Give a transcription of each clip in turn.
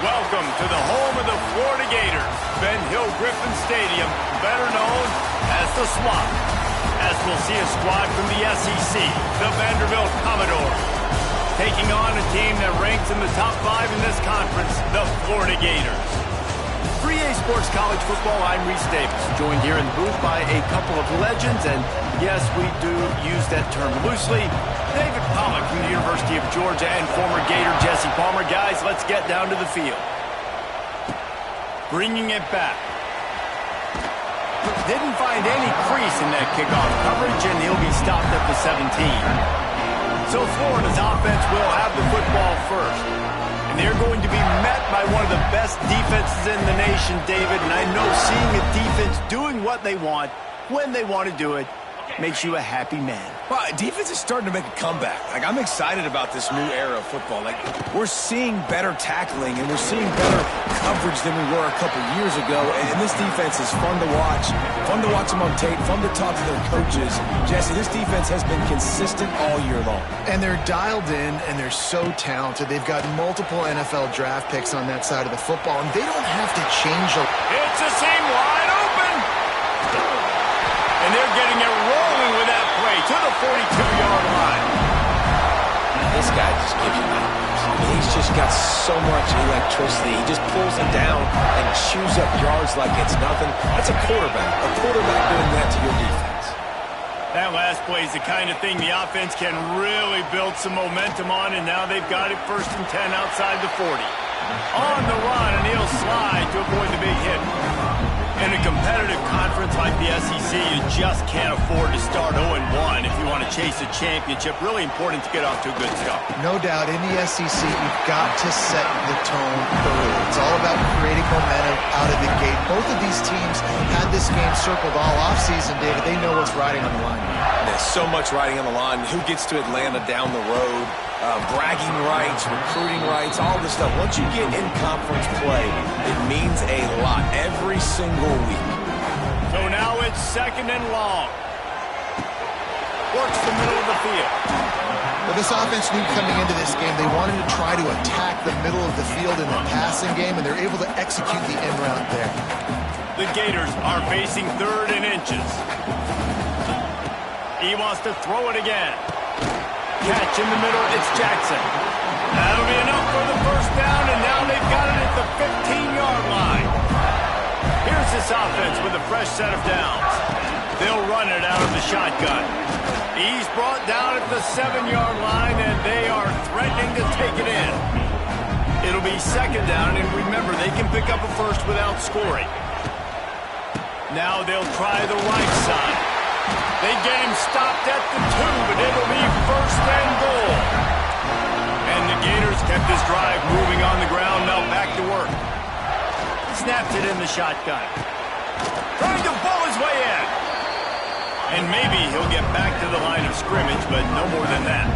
Welcome to the home of the Florida Gators, Ben Hill Griffin Stadium, better known as the Swamp. As we'll see a squad from the SEC, the Vanderbilt Commodores, taking on a team that ranks in the top 5 in this conference, the Florida Gators. 3A Sports College Football, I'm Reese Davis, joined here in the booth by a couple of legends, and yes, we do use that term loosely. David Pollack from the University of Georgia and former Gator Jesse Palmer. Guys, let's get down to the field. Bringing it back. Didn't find any crease in that kickoff coverage, and he'll be stopped at the 17. So Florida's offense will have the football first. And they're going to be met by one of the best defenses in the nation, David. And I know seeing a defense doing what they want, when they want to do it, makes you a happy man. Well, defense is starting to make a comeback. I'm excited about this new era of football. We're seeing better tackling, and we're seeing better coverage than we were a couple years ago. And this defense is fun to watch them on tape, fun to talk to their coaches. Jesse, this defense has been consistent all year long. And they're dialed in, and they're so talented. They've got multiple NFL draft picks on that side of the football, and they don't have to change a... It's a seam wide open! And they're getting it rolling with that play to the 42-yard line. This guy just gives you nightmares. He's just got so much electricity. He just pulls it down and chews up yards like it's nothing. That's a quarterback. A quarterback doing that to your defense. That last play is the kind of thing the offense can really build some momentum on, and now they've got it 1st and 10 outside the 40. On the run, and he'll slide to avoid the big hit. In a competitive conference like the SEC, you just can't afford to start 0-1 if you want to chase a championship. Really important to get off to a good start. No doubt, in the SEC, you've got to set the tone early. It's all about creating momentum out of the gate. Both of these teams had this game circled all offseason, David. They know what's riding on the line. There's so much riding on the line. Who gets to Atlanta down the road? Bragging rights, recruiting rights, all this stuff. Once you get in conference play, it means a lot every single week. So now it's 2nd and long. Works the middle of the field. Well, this offense knew coming into this game they wanted to try to attack the middle of the field in the passing game, and they're able to execute the end route there. The Gators are facing 3rd and inches. He wants to throw it again. Catch in the middle, it's Jackson. That'll be enough for the 1st down, and now they've got it at the 15-yard line. Here's this offense with a fresh set of downs. They'll run it out of the shotgun. He's brought down at the 7-yard line, and they are threatening to take it in. It'll be 2nd down, and remember, they can pick up a first without scoring. Now they'll try the right side. They get him stopped at the 2, but it'll be 1st and goal. And the Gators kept this drive moving on the ground, now back to work. Snaps it in the shotgun. Trying to pull his way in. And maybe he'll get back to the line of scrimmage, but no more than that.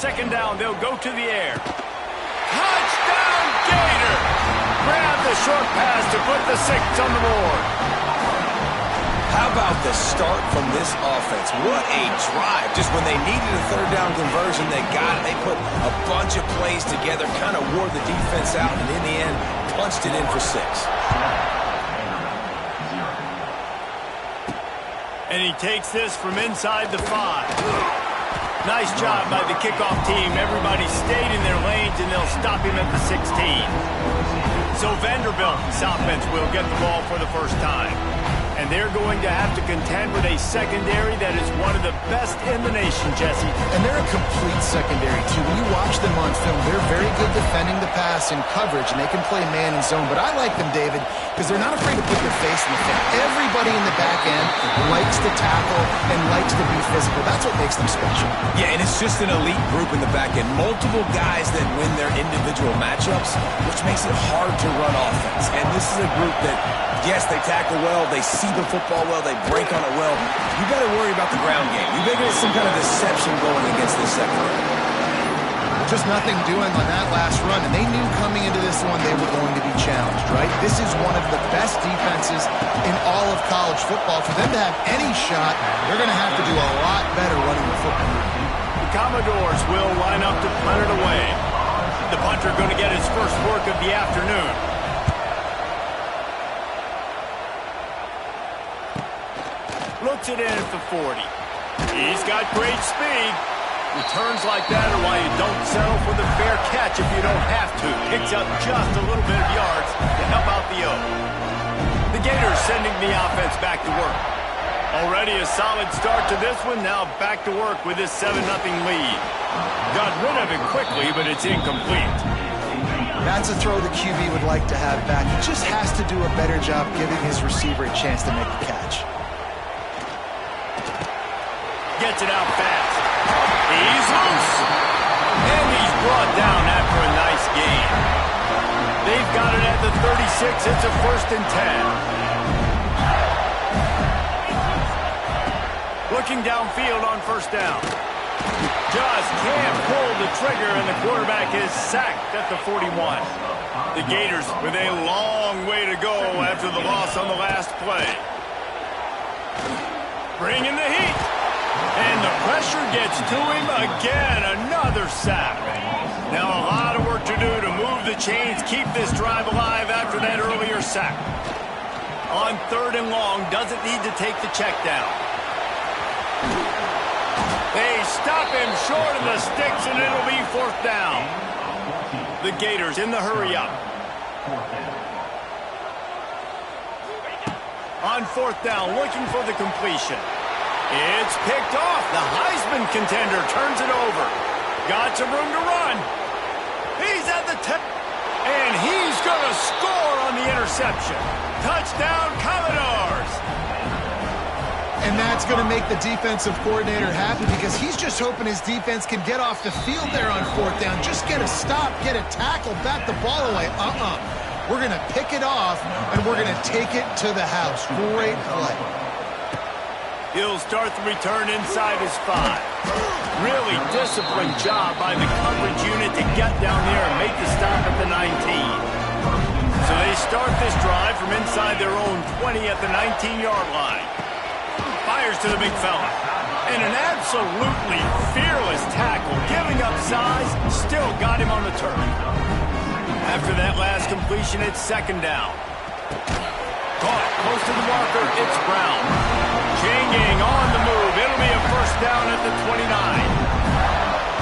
2nd down, they'll go to the air. Touchdown, Gator! Grab the short pass to put the 6 on the board. How about the start from this offense? What a drive. Just when they needed a 3rd down conversion, they got it. They put a bunch of plays together, kind of wore the defense out, and in the end, punched it in for 6. And he takes this from inside the 5. Nice job by the kickoff team. Everybody stayed in their lanes, and they'll stop him at the 16. So Vanderbilt's offense will get the ball for the 1st time. And they're going to have to contend with a secondary that is one of the best in the nation, Jesse. And they're a complete secondary, too. When you watch them on film, they're very good defending the pass and coverage, and they can play man and zone. But I like them, David, because they're not afraid to put their face in the thing. Everybody in the back end likes to tackle and likes to be physical. That's what makes them special. Yeah, and it's just an elite group in the back end. Multiple guys that win their individual matchups, which makes it hard to run offense. And this is a group that, yes, they tackle well, they see the football well, they break on it well. You got to worry about the ground game. You better get some kind of deception going against this secondary. Just nothing doing on that last run, and they knew coming into this one they were going to be challenged, right? This is one of the best defenses in all of college football. For them to have any shot, they're going to have to do a lot better running the football. Commodores will line up to punt it away. The punter going to get his first work of the afternoon. Looks it in at the 40. He's got great speed. Returns like that are why you don't settle for the fair catch if you don't have to. Picks up just a little bit of yards to help out the O. The Gators sending the offense back to work. Already a solid start to this one. Now back to work with this 7-0 lead. Got rid of it quickly, but it's incomplete. That's a throw the QB would like to have back. He just has to do a better job giving his receiver a chance to make the catch. Gets it out fast. He's loose. And he's brought down after a nice gain. They've got it at the 36. It's a 1st and 10. Looking downfield on 1st down. Just can't pull the trigger, and the quarterback is sacked at the 41. The Gators with a long way to go after the loss on the last play. Bringing the heat. And the pressure gets to him again. Another sack. Now a lot of work to do to move the chains, keep this drive alive after that earlier sack. On 3rd and long, doesn't need to take the check down. They stop him short of the sticks, and it'll be 4th down. The Gators in the hurry up. On 4th down, looking for the completion. It's picked off. The Heisman contender turns it over. Got some room to run. He's at the 10. And he's going to score on the interception. Touchdown, Commodores. And that's going to make the defensive coordinator happy because he's just hoping his defense can get off the field there on 4th down. Just get a stop, get a tackle, bat the ball away. We're going to pick it off, and we're going to take it to the house. Great play. He'll start the return inside his 5. Really disciplined job by the coverage unit to get down there and make the stop at the 19. So they start this drive from inside their own 20 at the 19-yard line. Fires to the big fella. And an absolutely fearless tackle, giving up size, still got him on the turf. After that last completion, it's 2nd down. Caught close to the marker, it's Brown. Chain gang on the move. It'll be a 1st down at the 29.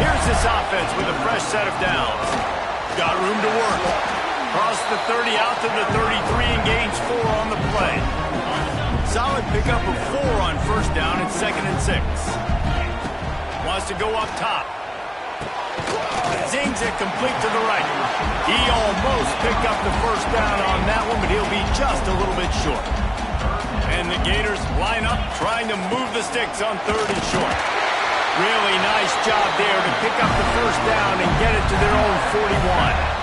Here's this offense with a fresh set of downs. Got room to work. Cross the 30 out to the 33 and gains 4 on the play. Solid pickup of 4 on 1st down and 2nd and 6. Wants to go up top. Zings it complete to the right. He almost picked up the 1st down on that one, but he'll be just a little bit short. And the Gators line up, trying to move the sticks on 3rd and short. Really nice job there to pick up the 1st down and get it to their own 41.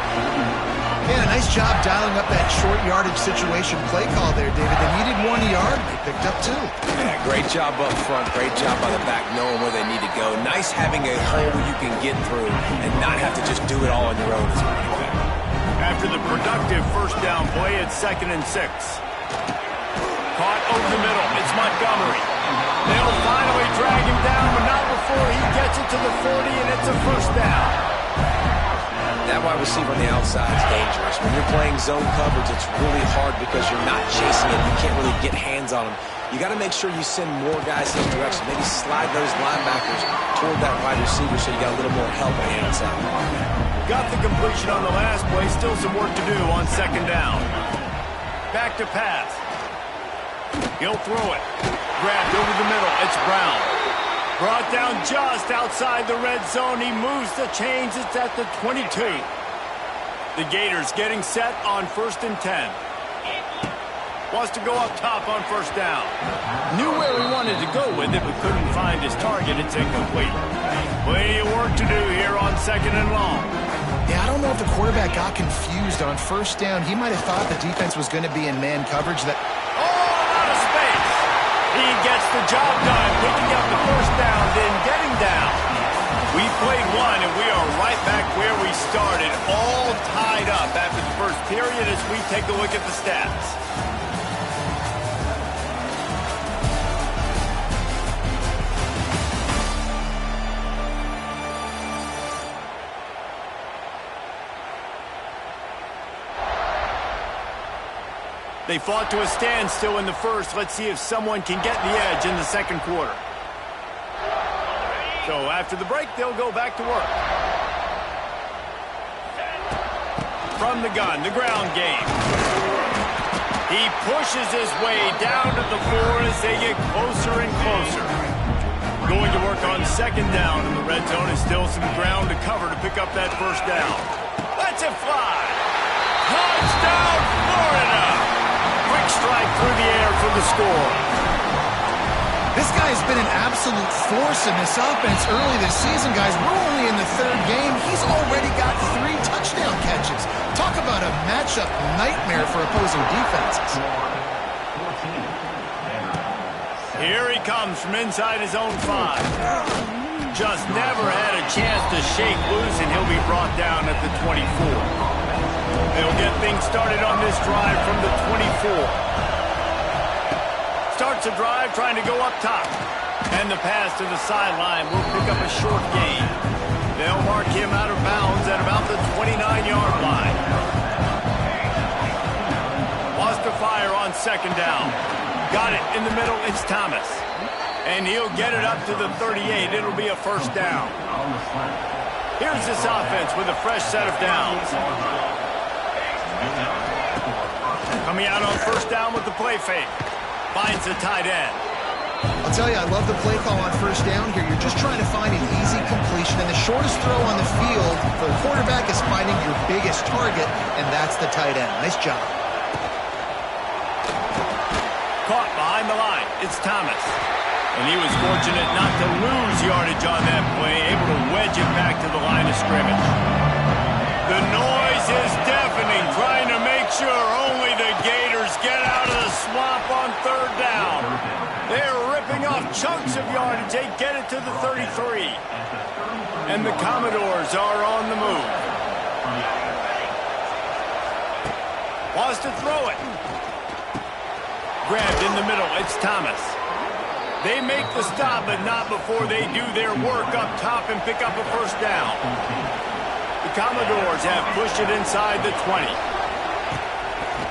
Yeah, nice job dialing up that short yardage situation play call there, David. They needed 1 yard. They picked up 2. Yeah, great job up front. Great job by the back knowing where they need to go. Nice having a hole you can get through and not have to just do it all on your own as a running back. After the productive 1st down play, it's 2nd and 6. Caught over the middle. It's Montgomery. They'll finally drag him down, but not before he gets it to the 40, and it's a 1st down. That wide receiver on the outside is dangerous. When you're playing zone coverage, it's really hard because you're not chasing it. You can't really get hands on him. You got to make sure you send more guys his direction. Maybe slide those linebackers toward that wide receiver so you got a little more help on the outside. Got the completion on the last play. Still some work to do on 2nd down. Back to pass. He'll throw it. Grabbed over the middle. It's Brown. Brought down just outside the red zone. He moves the chains. It's at the 22. The Gators getting set on 1st and 10. Wants to go up top on 1st down. Knew where he wanted to go with it, but couldn't find his target. It's incomplete. Plenty of work to do here on 2nd and long. Yeah, I don't know if the quarterback got confused on 1st down. He might have thought the defense was going to be in man coverage. Out of space. He gets the job done, picking up the 1st down, then getting down. We played one, and we are right back where we started, all tied up after the 1st period as we take a look at the stats. They fought to a standstill in the first. Let's see if someone can get the edge in the second quarter. So after the break, they'll go back to work. From the gun, the ground game. He pushes his way down to the floor as they get closer and closer. Going to work on second down in the red zone is still some ground to cover to pick up that first down. Let's it fly. Touchdown, Florida. Quick strike through the air for the score. This guy has been an absolute force in this offense early this season, guys. We're only in the third game. He's already got 3 touchdown catches. Talk about a matchup nightmare for opposing defenses. Here he comes from inside his own 5. Just never had a chance to shake loose, and he'll be brought down at the 24. They'll get things started on this drive from the 24. Starts a drive trying to go up top. And the pass to the sideline will pick up a short gain. They'll mark him out of bounds at about the 29-yard line. Wants to fire on second down. Got it in the middle. It's Thomas. And he'll get it up to the 38. It'll be a first down. Here's this offense with a fresh set of downs. Coming out on first down with the play fake. Finds the tight end. I'll tell you, I love the play call on first down here. You're just trying to find an easy completion, and the shortest throw on the field for the quarterback is finding your biggest target, and that's the tight end. Nice job. Caught behind the line. It's Thomas. And he was fortunate not to lose yardage on that play, able to wedge it back to the line of scrimmage. The noise is deafening, trying to make sure only the Gators get out of the swamp on third down. They're ripping off chunks of yardage. They get it to the 33. And the Commodores are on the move. Wants to throw it. Grabbed in the middle. It's Thomas. They make the stop, but not before they do their work up top and pick up a first down. The Commodores have pushed it inside the 20.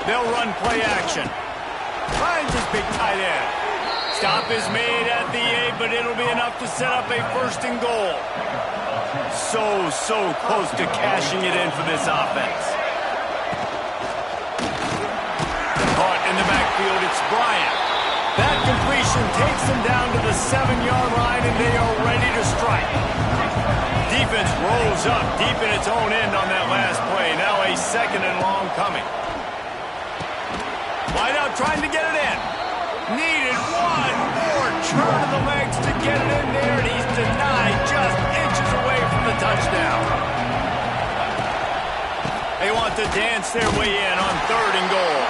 They'll run play action. Finds his big tight end. Stop is made at the 8, but it'll be enough to set up a first and goal. So close to cashing it in for this offense. Caught in the backfield, it's Bryant. That completion takes them down to the 7-yard line, and they are ready to strike. Defense rolls up deep in its own end on that last play. Now a second and long coming. Wideout trying to get it in. Needed one more turn of the legs to get it in there, and he's denied just inches away from the touchdown. They want to dance their way in on third and goal.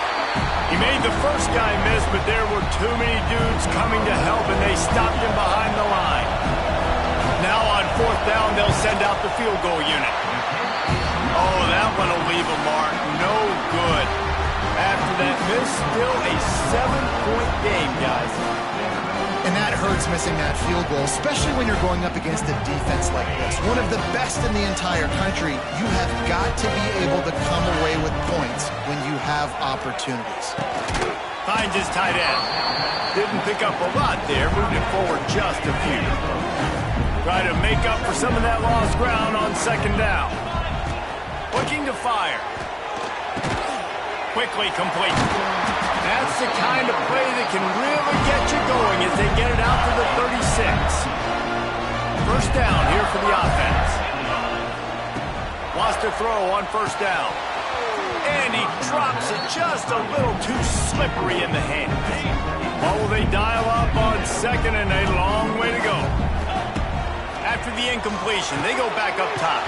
He made the first guy miss, but there were too many dudes coming to help, and they stopped him behind the line. Now on fourth down, they'll send out the field goal unit. Oh, that one will leave a mark. No good. After that miss, still a 7-point game, guys. And that hurts missing that field goal, especially when you're going up against a defense like this. One of the best in the entire country. You have got to be able to come away with points when you have opportunities. Finds his tight end. Didn't pick up a lot there, moved it forward just a few. Try to make up for some of that lost ground on second down. Looking to fire. Quickly complete. That's the kind of play that can really get you going as they get it out to the 36. First down here for the offense. Wants to throw on first down. And he drops it just a little too slippery in the hand. What will they dial up on second, and a long way to go. After the incompletion, they go back up top.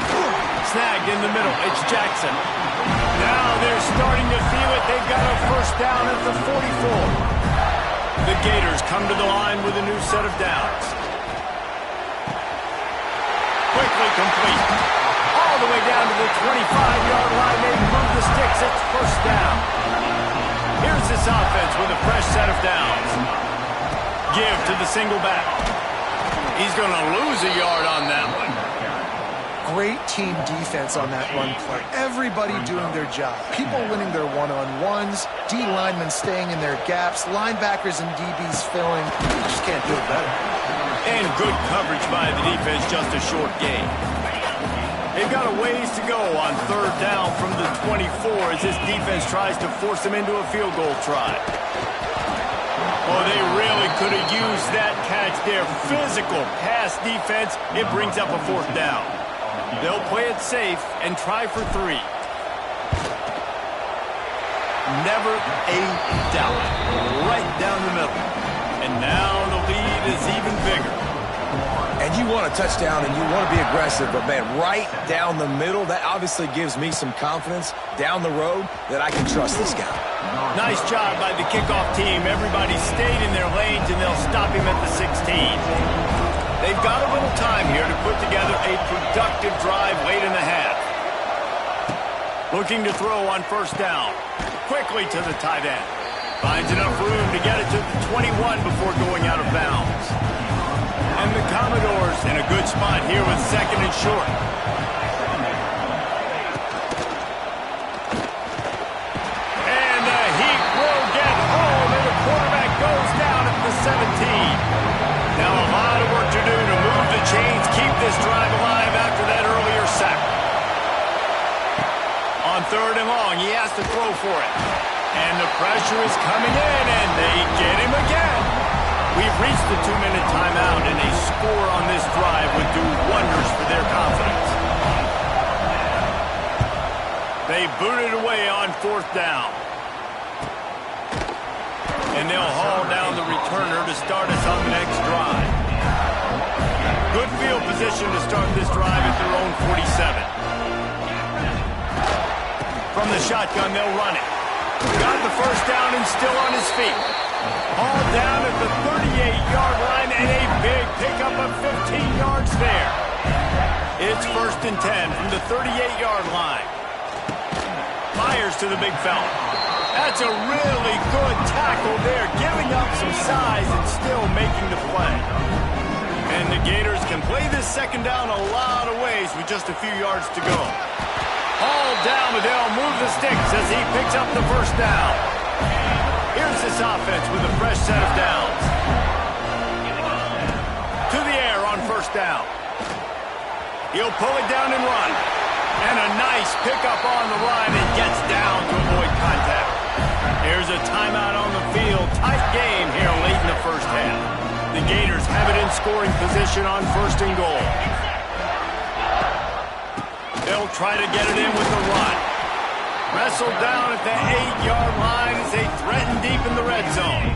Snagged in the middle. It's Jackson. Now they're starting to feel it. They've got a first down at the 44. The Gators come to the line with a new set of downs. Quickly complete. All the way down to the 25-yard line. They move the sticks. It's first down. Here's this offense with a fresh set of downs. Give to the single back. He's going to lose a yard on that one. great team defense on that run play. Everybody doing their job. People winning their one-on-ones, D linemen staying in their gaps, linebackers and DBs filling. You just can't do it better. And good coverage by the defense, just a short gain. They've got a ways to go on third down from the 24 as this defense tries to force them into a field goal try. Oh, they really could have used that catch there. Physical pass defense. It brings up a fourth down. They'll play it safe and try for 3. Never a doubt. Right down the middle. And now the lead is even bigger. And you want a touchdown and you want to be aggressive, but, man, right down the middle, that obviously gives me some confidence down the road that I can trust this guy. Nice job by the kickoff team. Everybody stayed in their lanes, and they'll stop him at the 16. They've got a little time here to put together a productive drive late in the half. Looking to throw on first down. Quickly to the tight end. Finds enough room to get it to the 21 before going out of bounds. And the Commodores in a good spot here with second and short. And the Heat will get home, and the quarterback goes down at the 17. Now a lot of work to do to move the chains, keep this drive alive after that earlier sack. On third and long, he has to throw for it. And the pressure is coming in, and they get him again. We've reached the 2-minute timeout, and a score on this drive would do wonders for their confidence. They boot it away on fourth down. And they'll haul down the returner to start us on the next drive. Good field position to start this drive at their own 47. From the shotgun, they'll run it. Got the first down and still on his feet. All down at the 38-yard line, and a big pickup of 15 yards there. It's first and 10 from the 38-yard line. Fires to the big fella. That's a really good tackle there, giving up some size and still making the play. And the Gators can play this second down a lot of ways with just a few yards to go. All down, but they'll move the sticks as he picks up the first down. Here's this offense with a fresh set of downs. To the air on first down. He'll pull it down and run. And a nice pickup on the run and gets down to avoid contact. There's a timeout on the field. Tight game here late in the first half. The Gators have it in scoring position on first and goal. They'll try to get it in with the run. Wrestled down at the 8-yard line as they threaten deep in the red zone.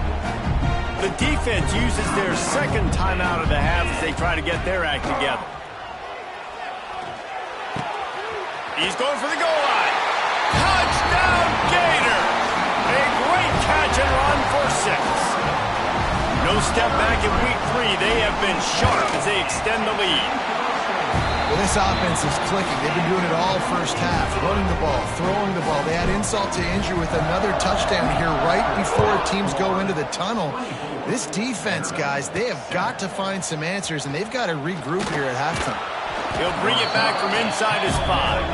The defense uses their second timeout of the half as they try to get their act together. He's going for the goal line. Touchdown, Gator! A great catch and run for 6. No step back in week 3. They have been sharp as they extend the lead. Well, this offense is clicking. They've been doing it all first half, running the ball, throwing the ball. They had insult to injury with another touchdown here right before teams go into the tunnel. This defense, guys, they have got to find some answers, and they've got to regroup here at halftime. He'll bring it back from inside his 5.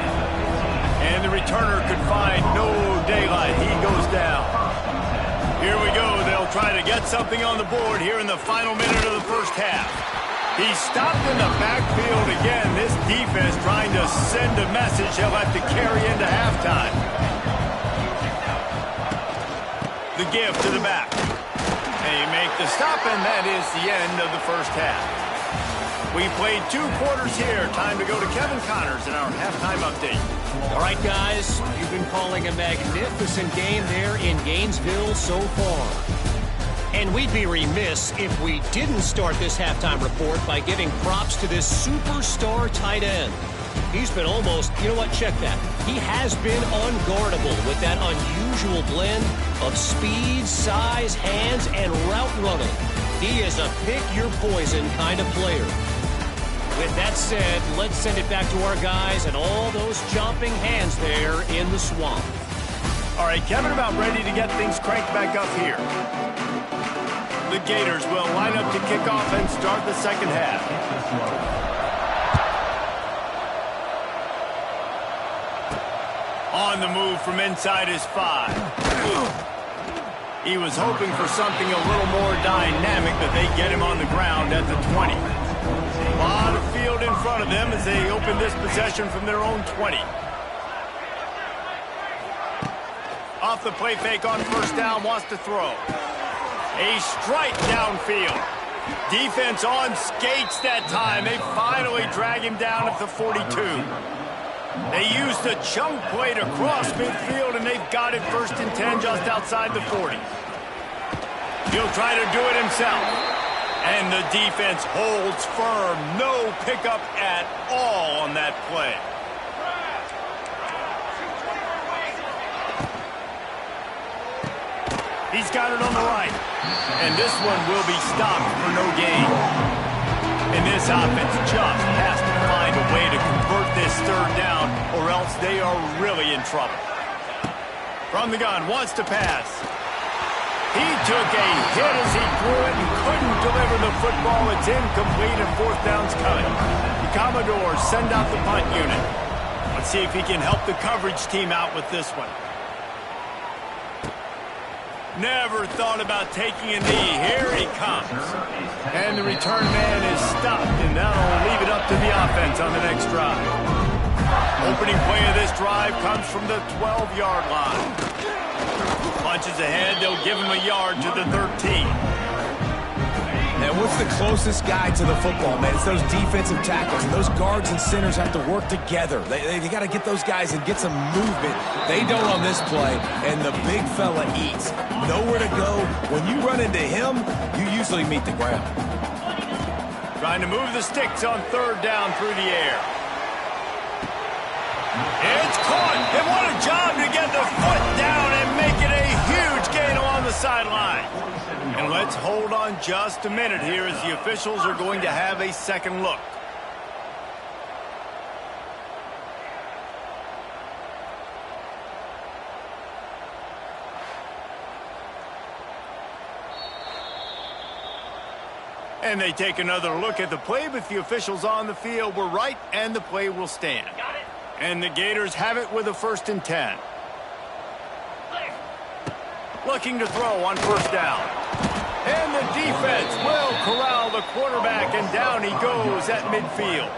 And the returner could find no daylight. He goes down. Here we go. They'll try to get something on the board here in the final minute of the first half. He's stopped in the backfield again. This defense trying to send a message he'll have to carry into halftime. The give to the back. They make the stop, and that is the end of the first half. We played 2 quarters here. Time to go to Kevin Connors in our halftime update. All right, guys, you've been calling a magnificent game there in Gainesville so far. And we'd be remiss if we didn't start this halftime report by giving props to this superstar tight end. He's been almost, you know what, check that. He has been unguardable with that unusual blend of speed, size, hands, and route running. He is a pick-your-poison kind of player. With that said, let's send it back to our guys and all those jumping hands there in the swamp. All right, Kevin, about ready to get things cranked back up here. The Gators will line up to kick off and start the second half. On the move from inside his 5. He was hoping for something a little more dynamic, but they get him on the ground at the 20. A lot of field in front of them as they open this possession from their own 20. Off the play fake on first down, wants to throw. A strike downfield. Defense on skates that time. They finally drag him down at the 42. They used a chunk play to cross midfield, and they've got it 1st and 10 just outside the 40. He'll try to do it himself. And the defense holds firm. No pickup at all on that play. He's got it on the right. And this one will be stopped for no gain. And this offense just has to find a way to convert this 3rd down, or else they are really in trouble. From the gun, wants to pass. He took a hit as he threw it and couldn't deliver the football. It's incomplete and 4th down's coming. The Commodores send out the punt unit. Let's see if he can help the coverage team out with this one. Never thought about taking a knee. Here he comes. And the return man is stopped, and that'll leave it up to the offense on the next drive. Opening play of this drive comes from the 12-yard line. Punches ahead, they'll give him a yard to the 13. And what's the closest guy to the football, man? It's those defensive tackles. And those guards and centers have to work together. They got to get those guys and get some movement. They don't on this play, and the big fella eats. Nowhere to go. When you run into him, you usually meet the ground. Trying to move the sticks on 3rd down through the air. It's caught. And what a job to get the foot down and make it a huge gain along the sideline. And let's hold on just a minute here as the officials are going to have a second look. And they take another look at the play, but the officials on the field were right, and the play will stand. And the Gators have it with a 1st and 10. Looking to throw on 1st down. And the defense will corral the quarterback, and down he goes at midfield.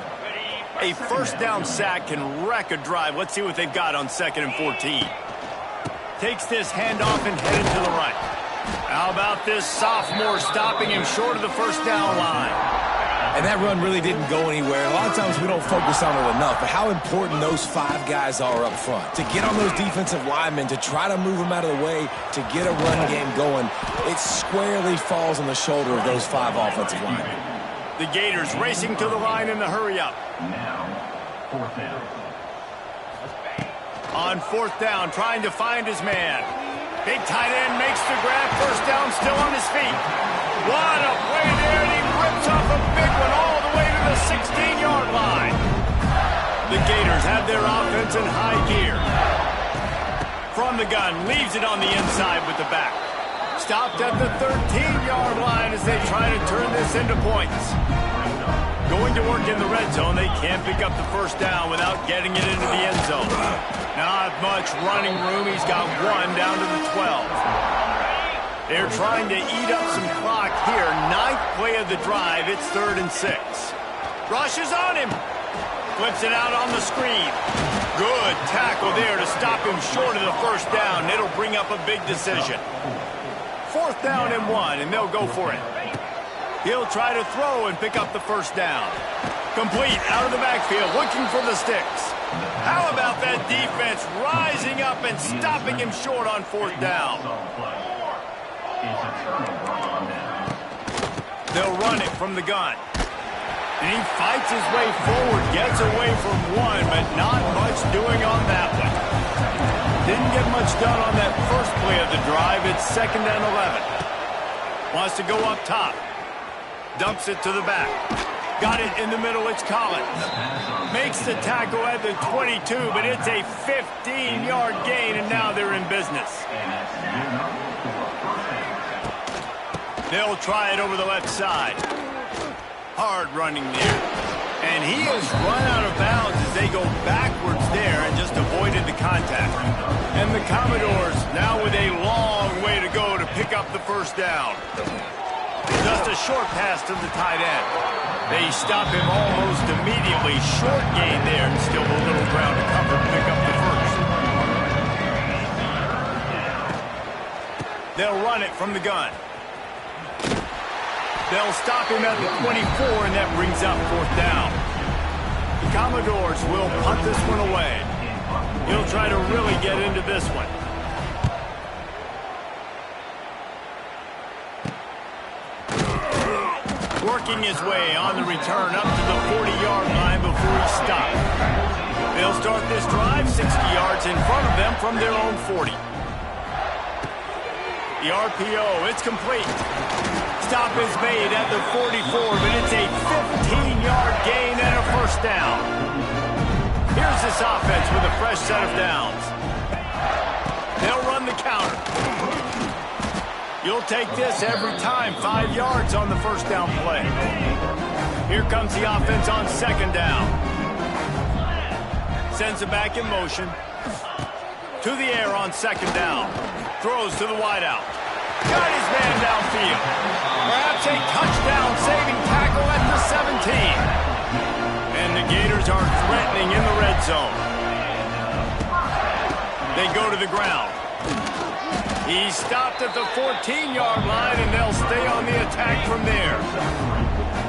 A 1st down sack can wreck a drive. Let's see what they've got on 2nd and 14. Takes this handoff and headed to the right. How about this sophomore stopping him short of the 1st down line? And that run really didn't go anywhere. A lot of times we don't focus on it enough, but how important those 5 guys are up front. To get on those defensive linemen, to try to move them out of the way, to get a run game going, it squarely falls on the shoulder of those 5 offensive linemen. The Gators racing to the line in the hurry-up. On 4th down, trying to find his man. Big tight end makes the grab. 1st down, still on his feet. What a play there, and he rips off a big one all the way to the 16-yard line. The Gators have their offense in high gear. From the gun, leaves it on the inside with the back. Stopped at the 13-yard line as they try to turn this into points. Going to work in the red zone, they can't pick up the 1st down without getting it into the end zone. Not much running room. He's got 1 down to the 12. They're trying to eat up some clock here. 9th play of the drive. It's 3rd and 6. Rushes on him. Flips it out on the screen. Good tackle there to stop him short of the 1st down. It'll bring up a big decision. 4th down and 1, and they'll go for it. He'll try to throw and pick up the 1st down. Complete out of the backfield, looking for the sticks. How about that defense rising up and stopping him short on 4th down? They'll run it from the gun. And he fights his way forward, gets away from 1, but not much doing on that one. Didn't get much done on that first play of the drive. It's 2nd and 11. Wants to go up top. Dumps it to the back. Got it in the middle. It's Collins. Makes the tackle at the 22, but it's a 15-yard gain, and now they're in business. They'll try it over the left side. Hard running there. And he has run out of bounds as they go backwards there and just avoided the contact. Commodores now with a long way to go to pick up the first down. Just a short pass to the tight end. They stop him almost immediately. Short gain there, and still a little ground to cover to pick up the first. They'll run it from the gun. They'll stop him at the 24, and that brings up fourth down. The Commodores will punt this one away. He'll try to really get into this one. Working his way on the return up to the 40-yard line before he stopped. They'll start this drive 60 yards in front of them from their own 40. The RPO, it's complete. Stop is made at the 44, but it's a 15-yard gain and a first down. Here's this offense with a fresh set of downs. They'll run the counter. You'll take this every time. 5 yards on the first down play. Here comes the offense on second down. Sends it back in motion. To the air on second down. Throws to the wideout. Got his man downfield. Perhaps a touchdown-saving tackle at the 17. And the Gators are threatening in the red zone. They go to the ground. He stopped at the 14-yard line, and they'll stay on the attack from there.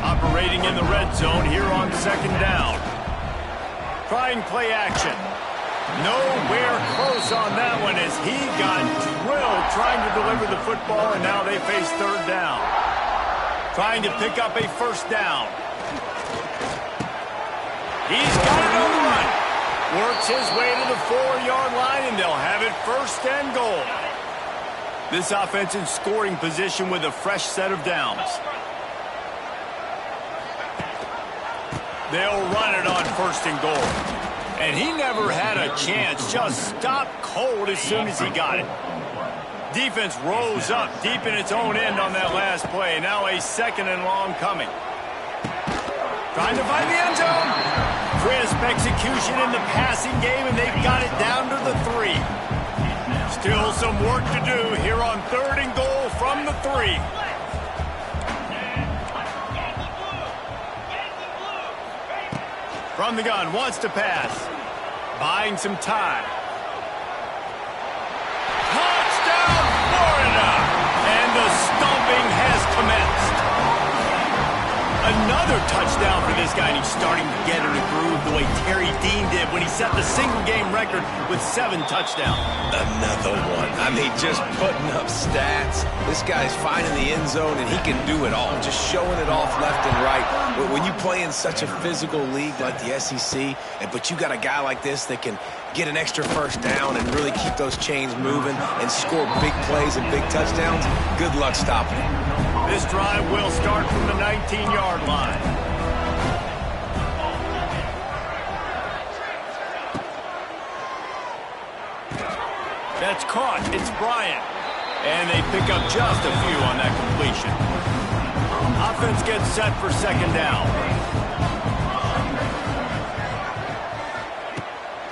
Operating in the red zone here on second down. Trying play action. Nowhere close on that one as he got drilled trying to deliver the football, and now they face third down. Trying to pick up a first down. He's got it on the run. Works his way to the 4-yard line, and they'll have it first and goal. This offense in scoring position with a fresh set of downs. They'll run it on first and goal. And he never had a chance. Just stopped cold as soon as he got it. Defense rose up deep in its own end on that last play. Now a second and long coming. Trying to find the end zone. Crisp execution in the passing game, and they've got it down to the 3. Still some work to do here on third and goal from the 3. From the gun, wants to pass. Buying some time. Touchdown, Florida! And the stomping has commenced. Another touchdown for this guy, and he's starting to get in a groove the way Terry Dean did when he set the single-game record with 7 touchdowns. Another one. I mean, just putting up stats. This guy's finding the end zone, and he can do it all, just showing it off left and right. But when you play in such a physical league like the SEC, but you got a guy like this that can get an extra first down and really keep those chains moving and score big plays and big touchdowns, good luck stopping him. This drive will start from the 19-yard line. That's caught. It's Bryant. And they pick up just a few on that completion. Offense gets set for second down.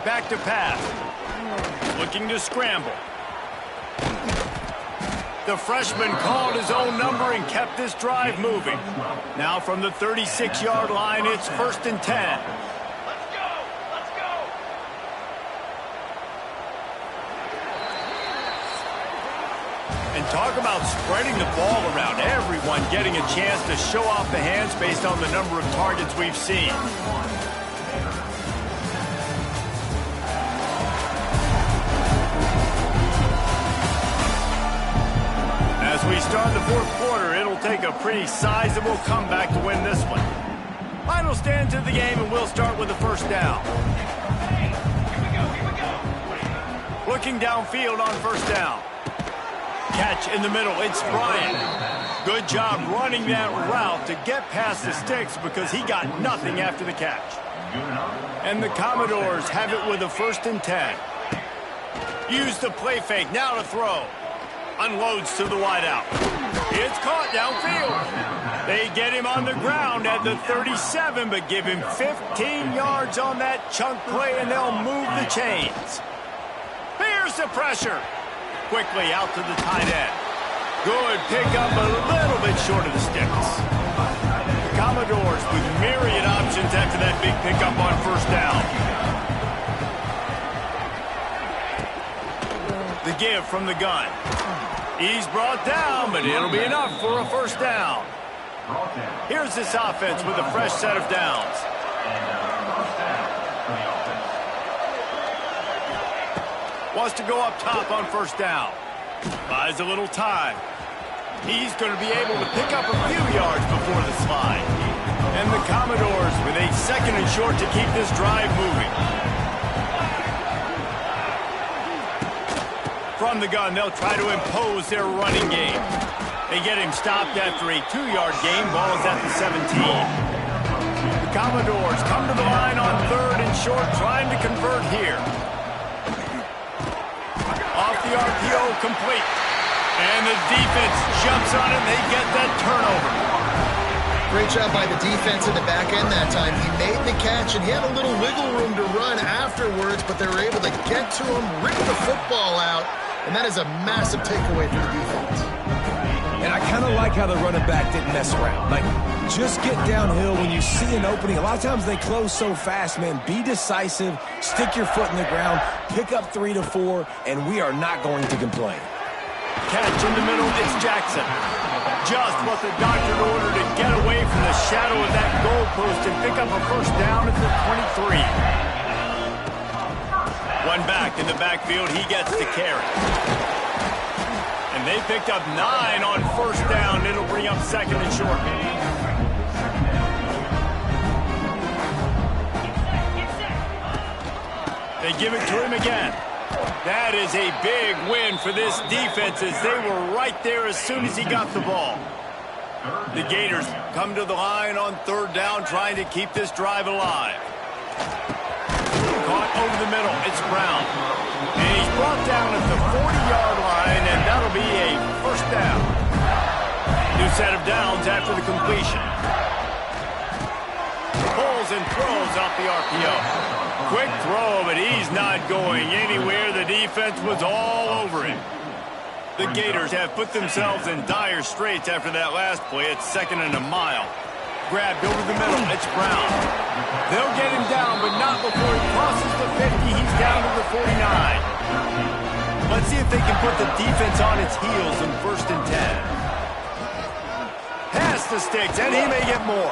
Back to pass. Looking to scramble. The freshman called his own number and kept this drive moving. Now from the 36-yard line, it's first and 10. Let's go! Let's go! And talk about spreading the ball around. Everyone getting a chance to show off the hands based on the number of targets we've seen. As we start the fourth quarter, it'll take a pretty sizable comeback to win this one. Final stands of the game, and we'll start with the first down. Looking downfield on first down. Catch in the middle, it's Bryant. Good job running that route to get past the sticks because he got nothing after the catch. And the Commodores have it with a first and 10. Use the play fake, now to throw. Unloads to the wideout. It's caught downfield. They get him on the ground at the 37, but give him 15 yards on that chunk play, and they'll move the chains. Here's Here's the pressure. Quickly out to the tight end. Good pickup, a little bit short of the sticks. The Commodores with myriad options after that big pickup on first down. The give from the gun. He's brought down, but it'll be enough for a first down. Here's this offense with a fresh set of downs. Wants to go up top on first down. Buys a little time. He's going to be able to pick up a few yards before the slide. And the Commodores with a second and short to keep this drive moving. From the gun, they'll try to impose their running game. They get him stopped after a 2-yard gain. Ball is at the 17. The Commodores come to the line on third and short, trying to convert here. Off the RPO, complete. And the defense jumps on it, and they get that turnover. Great job by the defense in the back end that time. He made the catch, and he had a little wiggle room to run afterwards, but they were able to get to him, rip the football out, and that is a massive takeaway for the defense. And I kind of like how the running back didn't mess around. Like, just get downhill when you see an opening. A lot of times they close so fast, man. Be decisive, stick your foot in the ground, pick up 3 to 4, and we are not going to complain. Catch in the middle, it's Jackson. Just what the doctor ordered to get away from the shadow of that goalpost and pick up a first down at the 23. One back in the backfield, he gets the carry. And they picked up 9 on first down. It'll bring up second and short. They give it to him again. That is a big win for this defense as they were right there as soon as he got the ball. The Gators come to the line on third down, trying to keep this drive alive. Caught over the middle, it's Brown. And he's brought down at the 40-yard line, and that'll be a first down. New set of downs after the completion. Pulls and throws off the RPO. Quick throw, but he's not going anywhere. The defense was all over him. The Gators have put themselves in dire straits after that last play. It's second and a mile. Grabbed over the middle. It's Brown. They'll get him down, but not before he crosses the 50. He's down to the 49. Let's see if they can put the defense on its heels in first and 10. Pass the sticks, and he may get more.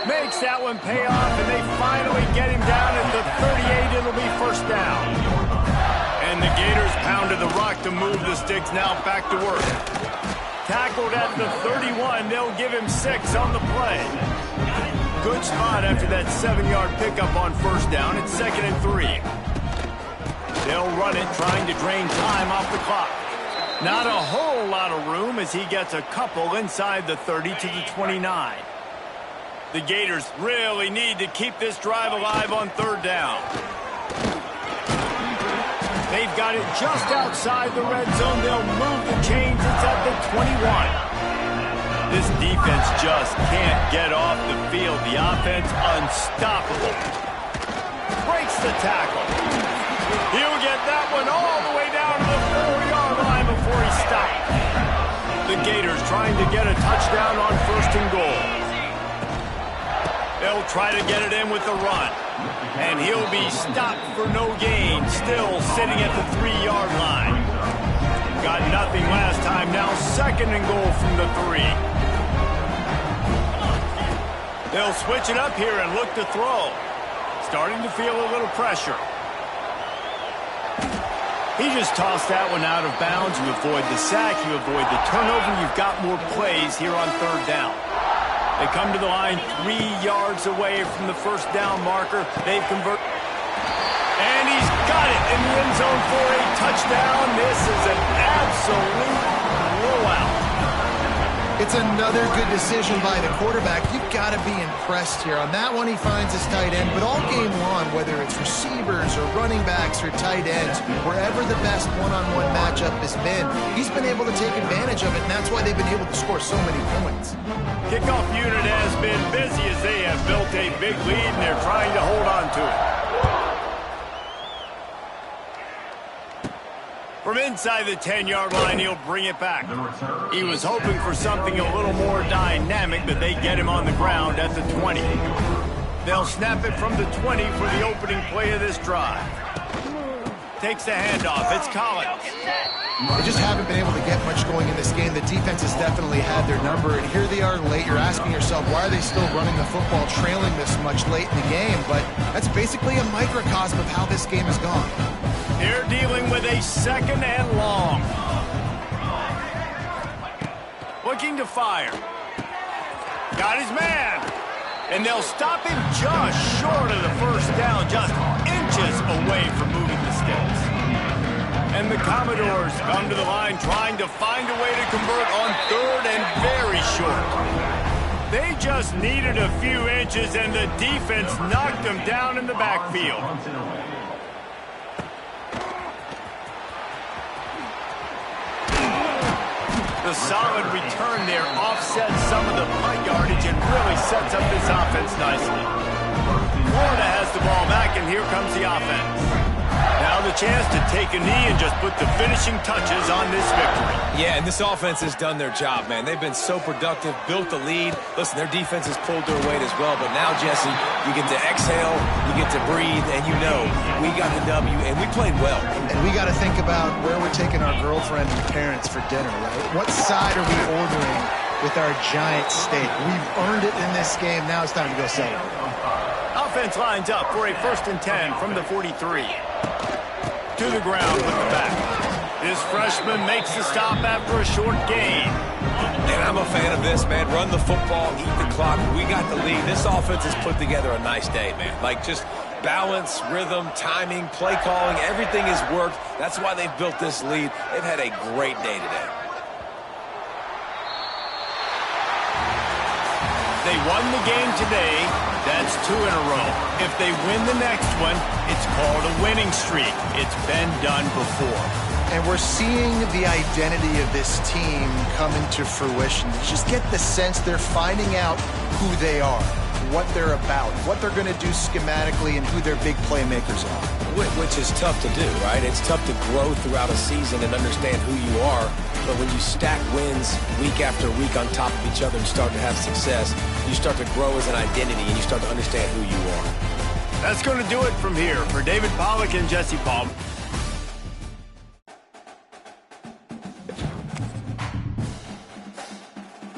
Makes that one pay off, and they finally get him down at the 38. It'll be first down. And the Gators pounded the rock to move the sticks. Now back to work. Tackled at the 31. They'll give him 6 on the play. Good spot after that 7-yard pickup on first down. It's second and 3. They'll run it, trying to drain time off the clock. Not a whole lot of room as he gets a couple inside the 30 to the 29. The Gators really need to keep this drive alive on third down. They've got it just outside the red zone. They'll move the chains. It's at the 21. This defense just can't get off the field. The offense unstoppable. Breaks the tackle. He'll get that one all the way down to the 4-yard line before he stopped. The Gators trying to get a touchdown on first and goal. They'll try to get it in with the run. And he'll be stopped for no gain, still sitting at the 3-yard line. Got nothing last time, now second and goal from the 3. They'll switch it up here and look to throw. Starting to feel a little pressure. He just tossed that one out of bounds. You avoid the sack, you avoid the turnover. You've got more plays here on third down. They come to the line 3 yards away from the first down marker. They've converted. And he's got it in the end zone for a touchdown. This is an absolute blowout. It's another good decision by the quarterback. You've got to be impressed here. On that one, he finds his tight end. But all game long, whether it's receivers or running backs or tight ends, wherever the best one-on-one matchup has been, he's been able to take advantage of it, and that's why they've been able to score so many points. Kickoff unit has been busy as they have built a big lead, and they're trying to hold on to it. From inside the 10-yard line, he'll bring it back. He was hoping for something a little more dynamic, but they get him on the ground at the 20. They'll snap it from the 20 for the opening play of this drive. Takes the handoff. It's Collins. They just haven't been able to get much going in this game. The defense has definitely had their number, and here they are late. You're asking yourself, why are they still running the football, trailing this much late in the game? But that's basically a microcosm of how this game has gone. They're dealing with a second and long. Looking to fire. Got his man. And they'll stop him just short of the first down, just inches away from moving the sticks. And the Commodores come to the line trying to find a way to convert on third and very short. They just needed a few inches, and the defense knocked them down in the backfield. The solid return there offsets some of the punt yardage and really sets up this offense nicely. Florida has the ball back, and here comes the offense. Now the chance to take a knee and just put the finishing touches on this victory. Yeah, and this offense has done their job, man. They've been so productive, built the lead. Listen, their defense has pulled their weight as well. But now, Jesse, you get to exhale, you get to breathe, and you know we got the W, and we played well. And we got to think about where we're taking our girlfriend and parents for dinner, right? What side are we ordering with our giant steak? We've earned it in this game. Now it's time to go celebrate. Offense lines up for a 1st and 10 from the 43. To the ground with the back. This freshman makes the stop after a short gain. And I'm a fan of this, man. Run the football, eat the clock. We got the lead. This offense has put together a nice day, man. Like, just balance, rhythm, timing, play calling, everything has worked. That's why they've built this lead. They've had a great day today. They won the game today. That's 2 in a row. If they win the next one, it's called a winning streak. It's been done before. And we're seeing the identity of this team come into fruition. You just get the sense they're finding out who they are, what they're about, what they're going to do schematically, and who their big playmakers are. Which is tough to do, right? It's tough to grow throughout a season and understand who you are. But when you stack wins week after week on top of each other and start to have success, you start to grow as an identity and you start to understand who you are. That's going to do it from here. For David Pollack and Jesse Palm,